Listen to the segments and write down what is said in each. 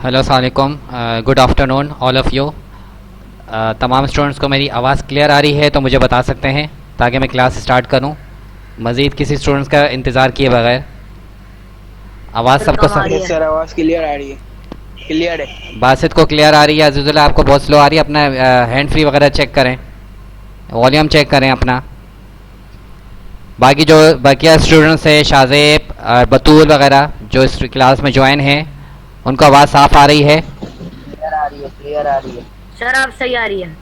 Hello अस्सलाम वालेकुम, good afternoon all of you. तमाम स्टूडेंट्स को मेरी आवाज़ क्लियर आ रही है तो मुझे बता सकते हैं ताकि मैं क्लास स्टार्ट करूं, मज़ीद किसी स्टूडेंट्स का इंतज़ार किए बगैर। आवाज़ सबको सर आवाज़ क्लियर आ रही है। क्लियर है। बासित को क्लियर आ रही है, अज़ीज़ुल्लाह आपको बहुत स्लो आ रही है। अपना हैंड फ्री वगैरह चेक करें, वॉल्यूम चेक करें अपना। बाकी जो बाकी स्टूडेंट्स हैं, शाज़ेब, बतूल वगैरह जो इस क्लास में ज्वाइन हैं, उनको आवाज़ साफ़ आ रही है? क्लियर आ रही है, क्लियर आ रही है। सर आप सही आ रही है।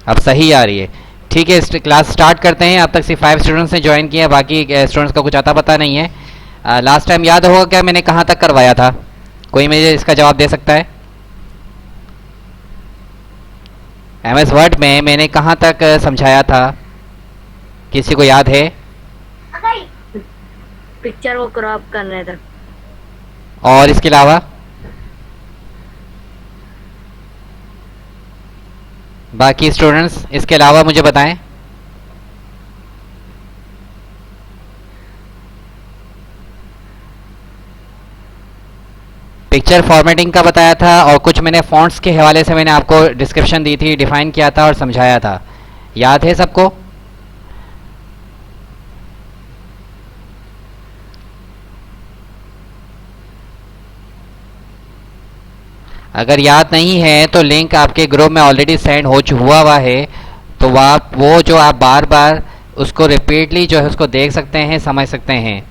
अब सही आ रही है, ठीक है। इस क्लास स्टार्ट करते हैं। अब तक सिर्फ 5 स्टूडेंट्स ने ज्वाइन किया, बाकी स्टूडेंट्स का कुछ आता पता नहीं है। लास्ट टाइम याद होगा क्या मैंने कहाँ तक करवाया था? कोई मुझे इसका जवाब दे सकता है? MS वर्ड में मैंने कहाँ तक समझाया था, किसी को याद है? पिक्चर को क्रॉप करने तक। और इसके अलावा बाकी स्टूडेंट्स इसके अलावा मुझे बताएं। पिक्चर फॉर्मेटिंग का बताया था और कुछ मैंने फॉन्ट्स के हवाले से मैंने आपको डिस्क्रिप्शन दी थी, डिफाइन किया था और समझाया था। याद है सबको? अगर याद नहीं है तो लिंक आपके ग्रुप में ऑलरेडी सेंड हुआ है, तो वो जो आप बार बार उसको रिपीटली जो है उसको देख सकते हैं, समझ सकते हैं।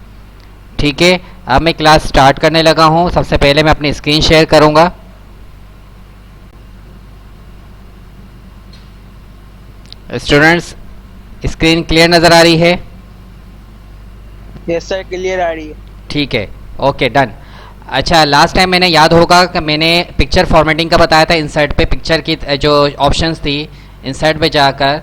ठीक है, अब मैं क्लास स्टार्ट करने लगा हूं। सबसे पहले मैं अपनी स्क्रीन शेयर करूंगा। स्टूडेंट्स, स्क्रीन क्लियर नज़र आ रही है? यस सर, क्लियर आ रही है। ठीक है, ओके, डन। अच्छा, लास्ट टाइम मैंने याद होगा कि मैंने पिक्चर फॉर्मेटिंग का बताया था। इंसर्ट पे पिक्चर की जो ऑप्शंस थी, इंसर्ट में जाकर,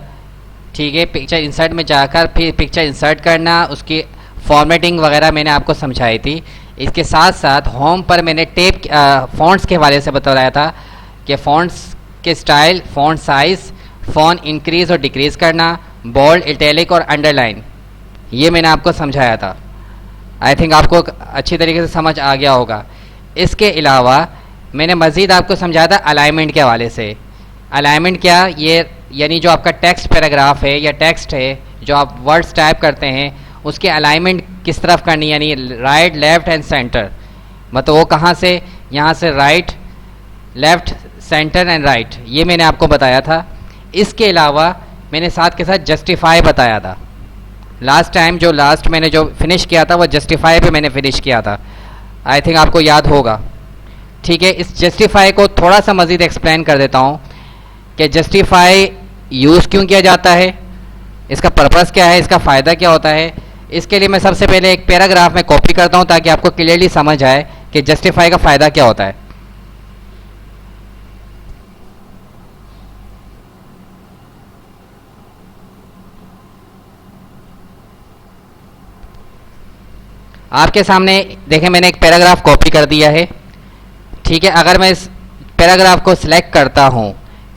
ठीक है, पिक्चर इंसर्ट में जाकर फिर पिक्चर इंसर्ट करना, उसकी फॉर्मेटिंग वगैरह मैंने आपको समझाई थी। इसके साथ साथ होम पर मैंने फ़ॉन्ट्स के हवाले से बताया था कि फ़ॉन्ट्स के style, font size, font increase और डिक्रीज़ करना, बोल्ड, इटैलिक और अंडरलाइन, ये मैंने आपको समझाया था। आई थिंक आपको अच्छी तरीके से समझ आ गया होगा। इसके अलावा मैंने मज़ीद आपको समझाया था अलाइनमेंट के हवाले से। अलाइनमेंट क्या, ये यानी जो आपका टेक्स्ट पैराग्राफ है या टेक्स्ट है, जो आप वर्ड्स टाइप करते हैं, उसके अलाइनमेंट किस तरफ करनी, यानी राइट, लेफ़्ट एंड सेंटर। मतलब वो कहाँ से, यहाँ से right, left, centre and right, ये मैंने आपको बताया था। इसके अलावा मैंने साथ के साथ जस्टिफाई बताया था। लास्ट टाइम मैंने जो फिनिश किया था वो जस्टिफाई पे मैंने फिनिश किया था। आई थिंक आपको याद होगा। ठीक है, इस जस्टिफाई को थोड़ा सा मज़ीद एक्सप्लेन कर देता हूँ कि जस्टिफाई यूज़ क्यों किया जाता है, इसका पर्पस क्या है, इसका फ़ायदा क्या होता है। इसके लिए मैं सबसे पहले एक पैराग्राफ में कॉपी करता हूँ ताकि आपको क्लियरली समझ आए कि जस्टिफाई का फ़ायदा क्या होता है। आपके सामने देखें, मैंने एक पैराग्राफ कॉपी कर दिया है। ठीक है, अगर मैं इस पैराग्राफ को सिलेक्ट करता हूँ,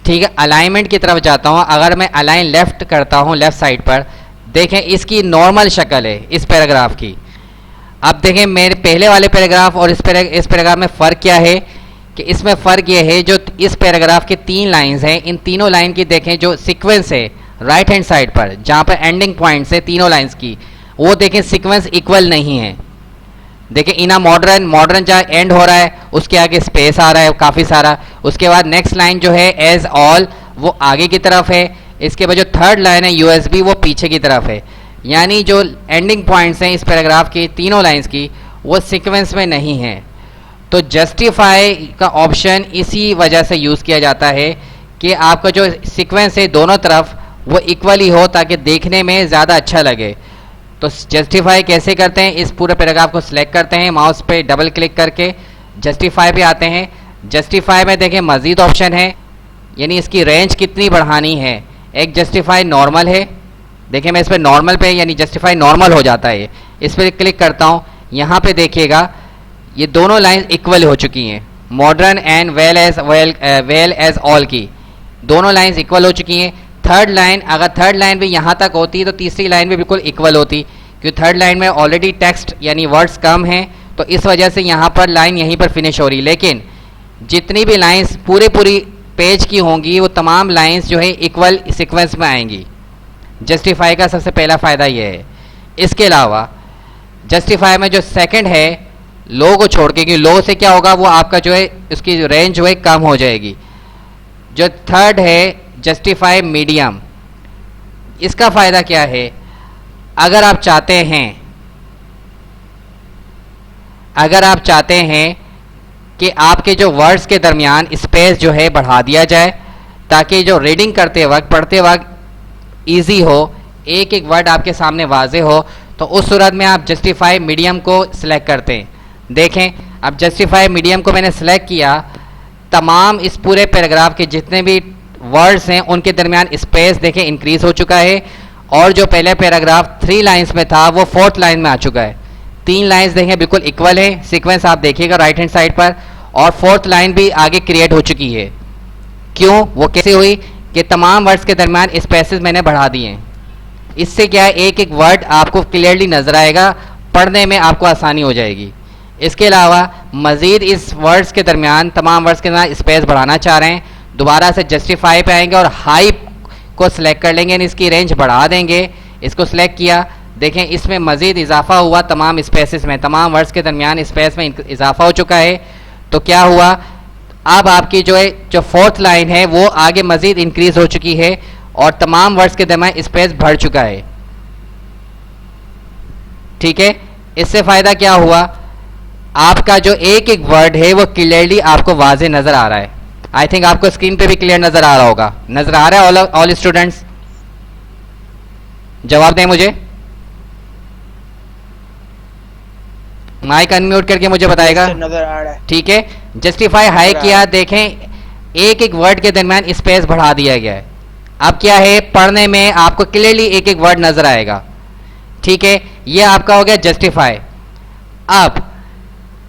ठीक है, अलाइनमेंट की तरफ जाता हूँ, अगर मैं अलाइन लेफ़्ट करता हूँ, लेफ़्ट साइड पर, देखें इसकी नॉर्मल शक्ल है इस पैराग्राफ की। अब देखें मेरे पहले वाले पैराग्राफ और इस पैराग्राफ में फ़र्क क्या है कि इसमें फ़र्क ये है, जो इस पैराग्राफ की 3 लाइन्स हैं, इन तीनों लाइन की देखें जो सीक्वेंस है राइट हैंड साइड पर, जहाँ पर एंडिंग पॉइंट्स है तीनों लाइन्स की, वो देखें सीक्वेंस इक्वल नहीं है। देखिए इना मॉडर्न जहाँ एंड हो रहा है उसके आगे स्पेस आ रहा है काफ़ी सारा। उसके बाद नेक्स्ट लाइन जो है एज ऑल, वो आगे की तरफ है। इसके बाद जो थर्ड लाइन है USB, वो पीछे की तरफ है। यानी जो एंडिंग पॉइंट्स हैं इस पैराग्राफ की तीनों लाइंस की, वो सीक्वेंस में नहीं है। तो जस्टिफाई का ऑप्शन इसी वजह से यूज़ किया जाता है कि आपका जो सीक्वेंस है दोनों तरफ वो इक्वली हो ताकि देखने में ज़्यादा अच्छा लगे। तो जस्टिफाई कैसे करते हैं, इस पूरे पैराग्राफ को सिलेक्ट करते हैं, माउस पे डबल क्लिक करके जस्टिफाई पे आते हैं। जस्टिफाई में देखें मज़ीद ऑप्शन है, यानी इसकी रेंज कितनी बढ़ानी है। एक जस्टिफाई नॉर्मल है, देखिए मैं इस पर नॉर्मल पे, यानी जस्टिफाई नॉर्मल हो जाता है। इस पर क्लिक करता हूँ, यहाँ पे देखिएगा ये दोनों लाइन इक्वल हो चुकी हैं, modern and well as all की दोनों लाइन्स इक्वल हो चुकी हैं। थर्ड लाइन, अगर थर्ड लाइन भी यहाँ तक होती तो तीसरी लाइन भी बिल्कुल इक्वल होती, क्योंकि थर्ड लाइन में ऑलरेडी टेक्स्ट यानी वर्ड्स कम हैं, तो इस वजह से यहाँ पर लाइन यहीं पर फिनिश हो रही। लेकिन जितनी भी लाइंस पूरी पेज की होंगी वो तमाम लाइंस जो है इक्वल सीक्वेंस में आएंगी। जस्टिफाई का सबसे पहला फ़ायदा ये है। इसके अलावा जस्टिफाई में जो सेकंड है लो को छोड़ के, क्योंकि लो से क्या होगा वो आपका जो है उसकी रेंज जो है कम हो जाएगी। जो थर्ड है जस्टिफाई मीडियम, इसका फ़ायदा क्या है, अगर आप चाहते हैं कि आपके जो वर्ड्स के दरमियान स्पेस जो है बढ़ा दिया जाए ताकि जो रीडिंग करते वक्त पढ़ते वक्त इजी हो, एक एक वर्ड आपके सामने वाजे हो, तो उस सूरत में आप जस्टिफाई मीडियम को सिलेक्ट करते हैं। देखें, अब जस्टिफाई मीडियम को मैंने सेलेक्ट किया, तमाम इस पूरे पैराग्राफ के जितने भी वर्ड्स हैं उनके दरमियान स्पेस देखें इंक्रीज हो चुका है, और जो पहले पैराग्राफ 3 लाइंस में था वो 4th लाइन में आ चुका है। 3 लाइंस देखें बिल्कुल इक्वल है, सीक्वेंस आप देखिएगा राइट हैंड साइड पर, और 4th लाइन भी आगे क्रिएट हो चुकी है। क्यों, वो कैसे हुई कि तमाम वर्ड्स के दरमियान स्पेसेस मैंने बढ़ा दिए हैं। इससे क्या है, एक एक वर्ड आपको क्लियरली नजर आएगा, पढ़ने में आपको आसानी हो जाएगी। इसके अलावा मज़ीद इस वर्ड्स के दरमियान तमाम वर्ड्स के दरमियान स्पेस बढ़ाना चाह रहे हैं, दोबारा से जस्टिफाई पे आएंगे और हाई को सिलेक्ट कर लेंगे, इसकी रेंज बढ़ा देंगे। इसको सिलेक्ट किया, देखें इसमें मज़ीद इजाफा हुआ, तमाम स्पेसेस में, तमाम वर्ड्स के दरमियान स्पेस में इजाफा हो चुका है। तो क्या हुआ, अब आपकी जो है जो 4th लाइन है वो आगे मज़ीद इंक्रीज हो चुकी है और तमाम वर्ड्स के दरमियान स्पेस बढ़ चुका है। ठीक है, इससे फ़ायदा क्या हुआ, आपका जो एक एक वर्ड है वो क्लियरली आपको वाजे नज़र आ रहा है। आई थिंक आपको स्क्रीन पे भी क्लियर नज़र आ रहा होगा। नज़र आ रहा है ऑल स्टूडेंट्स? जवाब दें मुझे, माइक अनम्यूट करके मुझे बताएगा। नजर आ रहा है। ठीक है, जस्टिफाई हाई किया, देखें एक एक वर्ड के दरमियान स्पेस बढ़ा दिया गया है। अब क्या है, पढ़ने में आपको क्लियरली एक एक वर्ड नजर आएगा। ठीक है, ये आपका हो गया जस्टिफाई। अब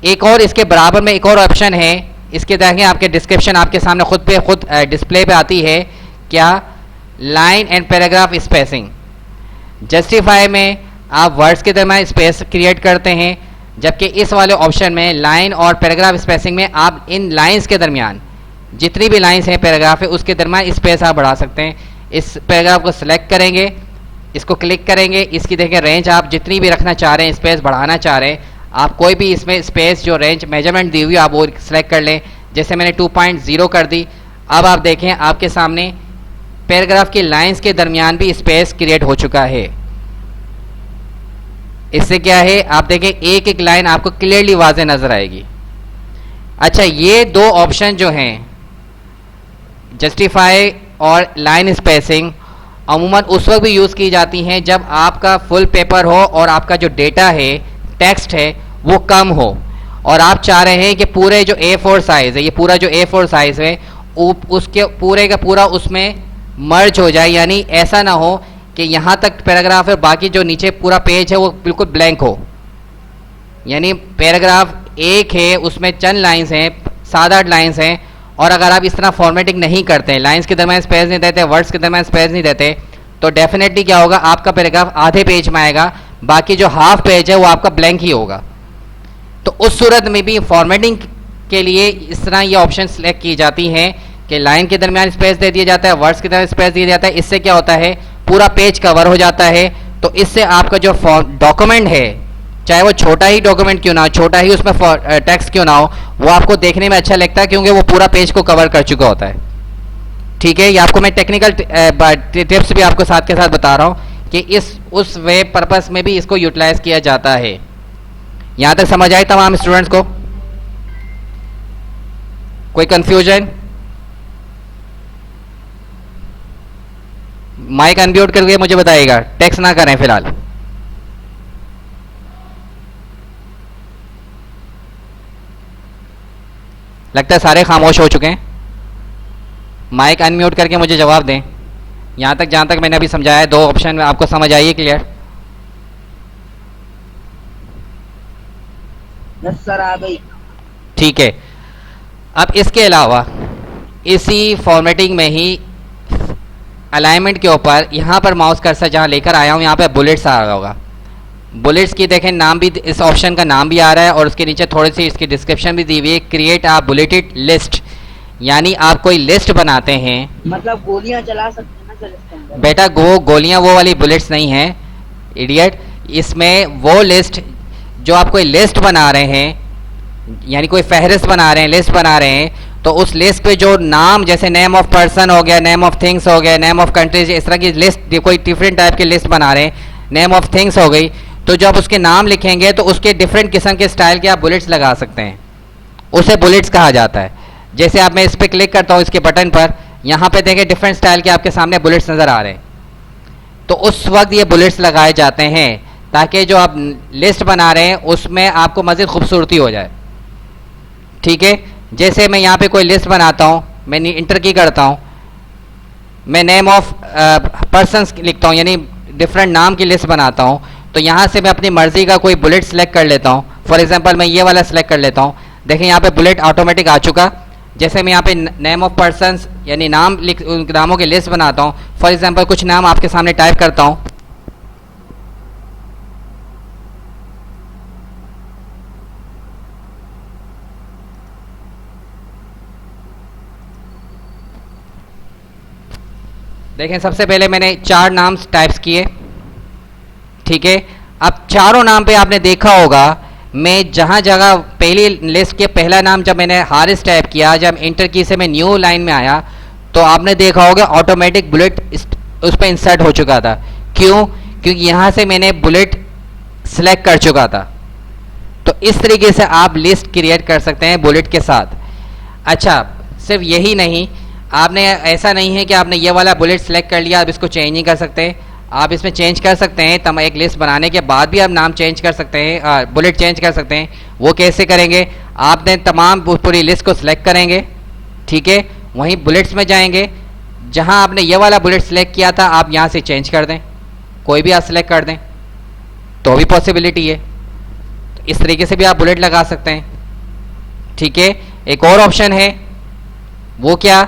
एक और इसके बराबर में एक और ऑप्शन है, इसके देखें आपके डिस्क्रिप्शन आपके सामने खुद डिस्प्ले पे आती है, क्या, line and paragraph spacing. Justify में आप वर्ड्स के दरमियान स्पेस क्रिएट करते हैं, जबकि इस वाले ऑप्शन में लाइन और पैराग्राफ स्पेसिंग में आप इन लाइंस के दरमियान जितनी भी लाइंस हैं पैराग्राफ है उसके दरमियान स्पेस आप बढ़ा सकते हैं। इस पैराग्राफ को सिलेक्ट करेंगे, इसको क्लिक करेंगे, इसकी देखें रेंज आप जितनी भी रखना चाह रहे हैं, स्पेस बढ़ाना चाह रहे हैं, आप कोई भी इसमें स्पेस जो रेंज मेजरमेंट दी हुई आप वो सिलेक्ट कर लें। जैसे मैंने 2.0 कर दी। अब आप देखें आपके सामने पैराग्राफ की लाइंस के दरमियान भी स्पेस क्रिएट हो चुका है। इससे क्या है, आप देखें एक एक लाइन आपको क्लियरली वाज़ेह नजर आएगी। अच्छा, ये 2 ऑप्शन जो हैं जस्टिफाई और लाइन स्पेसिंग अमूमन उस वक्त भी यूज़ की जाती हैं जब आपका फुल पेपर हो और आपका जो डेटा है, टेक्स्ट है, वो कम हो और आप चाह रहे हैं कि पूरे जो A4 साइज़ है, ये पूरा जो A4 साइज़ है उसके पूरे का पूरा उसमें मर्ज हो जाए, यानी ऐसा ना हो कि यहाँ तक पैराग्राफ है, बाकी जो नीचे पूरा पेज है वो बिल्कुल ब्लैंक हो। यानी पैराग्राफ एक है, उसमें चंद लाइंस हैं, 7-8 लाइंस हैं, और अगर आप इस तरह फॉर्मेटिंग नहीं करते हैं, लाइंस के दरमियान स्पेस नहीं देते, वर्ड्स के दरमियान स्पेस नहीं देते, तो डेफिनेटली क्या होगा, आपका पैराग्राफ आधे पेज में आएगा, बाकी जो हाफ पेज है वो आपका ब्लैंक ही होगा। तो उस सूरत में भी फॉर्मेटिंग के लिए इस तरह ये ऑप्शन सेलेक्ट की जाती हैं कि लाइन के दरमियान स्पेस दे दिया जाता है, वर्ड्स के दरमियान स्पेस दिया जाता है। इससे क्या होता है, पूरा पेज कवर हो जाता है। तो इससे आपका जो डॉक्यूमेंट है, चाहे वो छोटा ही डॉक्यूमेंट क्यों ना हो, छोटा ही उसमें टेक्स्ट क्यों ना हो, वो आपको देखने में अच्छा लगता है क्योंकि वो पूरा पेज को कवर कर चुका होता है। ठीक है, ये आपको मैं टेक्निकल टिप्स भी आपको साथ के साथ बता रहा हूँ कि उस वे पर्पस में भी इसको यूटिलाइज किया जाता है। यहाँ तक समझ आए तमाम स्टूडेंट्स को? कोई कंफ्यूजन? माइक अनम्यूट करके मुझे बताइएगा, टेक्स्ट ना करें फिलहाल। लगता है सारे खामोश हो चुके हैं। माइक अनम्यूट करके मुझे जवाब दें। यहां तक जहां तक मैंने अभी समझाया, 2 ऑप्शन में आपको समझ आई है? क्लियर? यस सर, आ गई। ठीक है, अब इसके अलावा इसी फॉर्मेटिंग में ही अलाइनमेंट के ऊपर यहाँ पर माउस कर्सर जहाँ लेकर आया हूँ, यहाँ पे बुलेट्स आ रहा होगा। बुलेट्स की देखें नाम भी, इस ऑप्शन का नाम भी आ रहा है और उसके नीचे थोड़ी सी इसकी डिस्क्रिप्शन भी दी हुई है, क्रिएट अ बुलेटेड लिस्ट, यानी आप कोई लिस्ट बनाते हैं। मतलब गोलियां चला सकते हैं ना सर इसके अंदर? बेटा गोलियां वो वाली बुलेट्स नहीं हैं इडियट, इसमें वो लिस्ट जो आप कोई लिस्ट बना रहे हैं, यानी कोई फहरिस्त बना रहे हैं, लिस्ट बना रहे हैं, तो उस लिस्ट पे जो नाम, जैसे नेम ऑफ पर्सन हो गया, नेम ऑफ थिंग्स हो गया, नेम ऑफ कंट्रीज, इस तरह की लिस्ट, कोई डिफरेंट टाइप की लिस्ट बना रहे हैं, नेम ऑफ थिंग्स हो गई, तो जब उसके नाम लिखेंगे तो उसके डिफरेंट किस्म के स्टाइल के आप बुलेट्स लगा सकते हैं, उसे बुलेट्स कहा जाता है। जैसे आप, मैं इस पर क्लिक करता हूँ इसके बटन पर, यहाँ पे देखें डिफरेंट स्टाइल के आपके सामने बुलेट्स नज़र आ रहे हैं, तो उस वक्त ये बुलेट्स लगाए जाते हैं ताकि जो आप लिस्ट बना रहे हैं उसमें आपको मज़ीद खूबसूरती हो जाए। ठीक है, जैसे मैं यहाँ पे कोई लिस्ट बनाता हूँ, मैं इंटर की करता हूँ, मैं नेम ऑफ पर्सन्स लिखता हूँ, यानी डिफरेंट नाम की लिस्ट बनाता हूँ, तो यहाँ से मैं अपनी मर्ज़ी का कोई बुलेट सेलेक्ट कर लेता हूँ। फॉर एग्जांपल मैं ये वाला सेलेक्ट कर लेता हूँ, देखें यहाँ पे बुलेट ऑटोमेटिक आ चुका। जैसे मैं यहाँ पे नेम ऑफ पर्सन्स यानी नाम लिख, उन नामों की लिस्ट बनाता हूँ, फॉर एग्जांपल कुछ नाम आपके सामने टाइप करता हूँ, देखें सबसे पहले मैंने 4 नाम टाइप्स किए। ठीक है, अब चारों नाम पे आपने देखा होगा, मैं जहाँ जगह पहली लिस्ट के पहला नाम जब मैंने हारिस टाइप किया, जब इंटर की से मैं न्यू लाइन में आया, तो आपने देखा होगा ऑटोमेटिक बुलेट उस पर इंसर्ट हो चुका था। क्यों? क्योंकि यहाँ से मैंने बुलेट सेलेक्ट कर चुका था। तो इस तरीके से आप लिस्ट क्रिएट कर सकते हैं बुलेट के साथ। अच्छा, सिर्फ यही नहीं, आपने ऐसा नहीं है कि आपने ये वाला बुलेट सेलेक्ट कर लिया, आप इसको चेंज नहीं कर सकते, आप इसमें चेंज कर सकते हैं। तब एक लिस्ट बनाने के बाद भी आप नाम चेंज कर सकते हैं, बुलेट चेंज कर सकते हैं। वो कैसे करेंगे? आपने तमाम पूरी लिस्ट को सिलेक्ट करेंगे, ठीक है, वहीं बुलेट्स में जाएंगे, जहां आपने ये वाला बुलेट सेलेक्ट किया था आप यहां से चेंज कर दें, कोई भी आप सेलेक्ट कर दें, तो भी पॉसिबिलिटी है। तो इस तरीके से भी आप बुलेट लगा सकते हैं। ठीक है, एक और ऑप्शन है, वो क्या?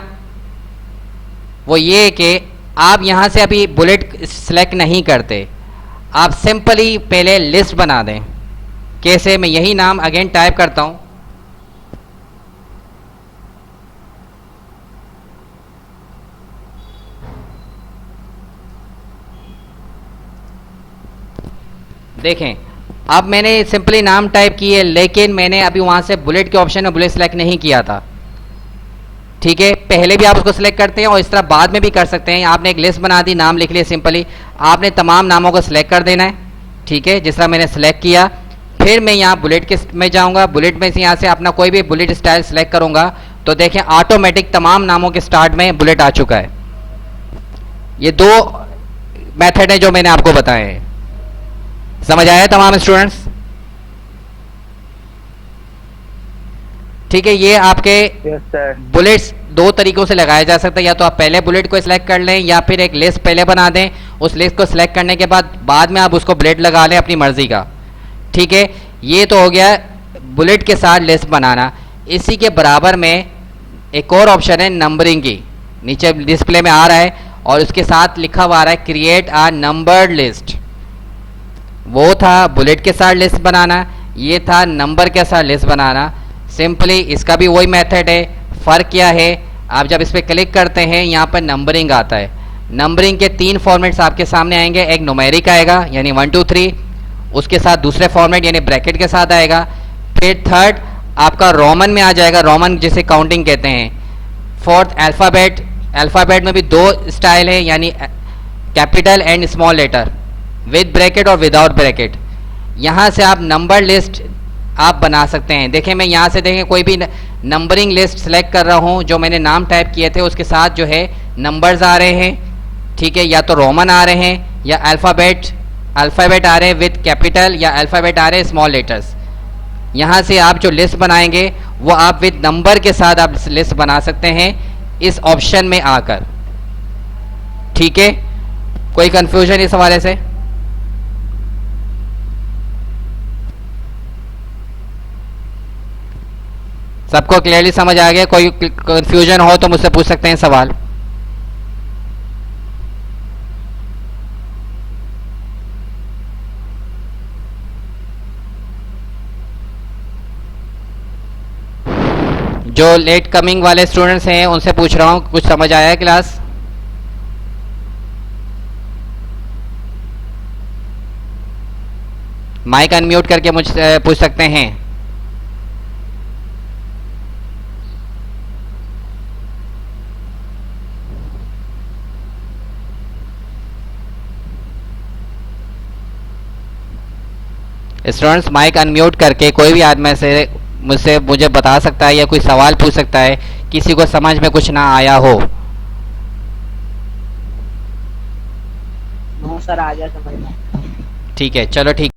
वो ये कि आप यहां से अभी बुलेट सेलेक्ट नहीं करते, आप सिंपली पहले लिस्ट बना दें। कैसे? मैं यही नाम अगेन टाइप करता हूं, देखें अब मैंने सिंपली नाम टाइप किए, लेकिन मैंने अभी वहां से बुलेट के ऑप्शन में बुलेट सेलेक्ट नहीं किया था। ठीक है, पहले भी आप उसको सिलेक्ट करते हैं और इस तरह बाद में भी कर सकते हैं। आपने एक लिस्ट बना दी, नाम लिख लिए, सिंपली आपने तमाम नामों को सिलेक्ट कर देना है। ठीक है, जिस तरह मैंने सेलेक्ट किया, फिर मैं यहाँ बुलेट के में जाऊँगा, बुलेट में से यहाँ से अपना कोई भी बुलेट स्टाइल सेलेक्ट करूँगा, तो देखें ऑटोमेटिक तमाम नामों के स्टार्ट में बुलेट आ चुका है। ये 2 मेथड है जो मैंने आपको बताए हैं। समझ आया तमाम स्टूडेंट्स? ठीक है, ये आपके बुलेट्स 2 तरीकों से लगाया जा सकता है, या तो आप पहले बुलेट को सिलेक्ट कर लें या फिर एक लिस्ट पहले बना दें, उस लिस्ट को सिलेक्ट करने के बाद में आप उसको बुलेट लगा लें अपनी मर्जी का। ठीक है, ये तो हो गया बुलेट के साथ लिस्ट बनाना। इसी के बराबर में एक और ऑप्शन है नंबरिंग की, नीचे डिस्प्ले में आ रहा है और उसके साथ लिखा हुआ आ रहा है क्रिएट आ नंबर्ड लिस्ट। वो था बुलेट के साथ लिस्ट बनाना, ये था नंबर के साथ लिस्ट बनाना। सिंपली इसका भी वही मेथड है। फ़र्क क्या है? आप जब इस पर क्लिक करते हैं यहाँ पर नंबरिंग आता है। नंबरिंग के 3 फॉर्मेट्स आपके सामने आएंगे, एक न्यूमेरिक आएगा यानी 1 2 3, उसके साथ दूसरे फॉर्मेट यानी ब्रैकेट के साथ आएगा, फिर थर्ड आपका रोमन में आ जाएगा, रोमन जिसे काउंटिंग कहते हैं। फोर्थ अल्फ़ाबेट, अल्फ़ाबेट में भी 2 स्टाइल है, यानी capital and small letter, with bracket और विदाउट ब्रैकेट। यहाँ से आप नंबर लिस्ट आप बना सकते हैं। देखें मैं यहाँ से देखें कोई भी नंबरिंग लिस्ट सेलेक्ट कर रहा हूँ, जो मैंने नाम टाइप किए थे उसके साथ जो है नंबर्स आ रहे हैं। ठीक है, या तो रोमन आ रहे हैं या अल्फ़ाबेट आ रहे हैं विद कैपिटल, या अल्फ़ाबेट आ रहे हैं स्मॉल लेटर्स। यहाँ से आप जो लिस्ट बनाएंगे वो आप विद नंबर के साथ आप लिस्ट बना सकते हैं इस ऑप्शन में आकर। ठीक है, कोई कंफ्यूजन इस हवाले से? सबको क्लियरली समझ आ गया? कोई कंफ्यूजन हो तो मुझसे पूछ सकते हैं सवाल। जो लेट कमिंग वाले स्टूडेंट्स हैं उनसे पूछ रहा हूँ, कुछ समझ आया है क्लास? माइक अनम्यूट करके मुझसे पूछ सकते हैं। स्टूडेंट्स माइक अनम्यूट करके कोई भी आदमी से मुझसे मुझे बता सकता है या कोई सवाल पूछ सकता है, किसी को समझ में कुछ ना आया हो। नो सर, आ गया समझ में। ठीक है, चलो ठीक।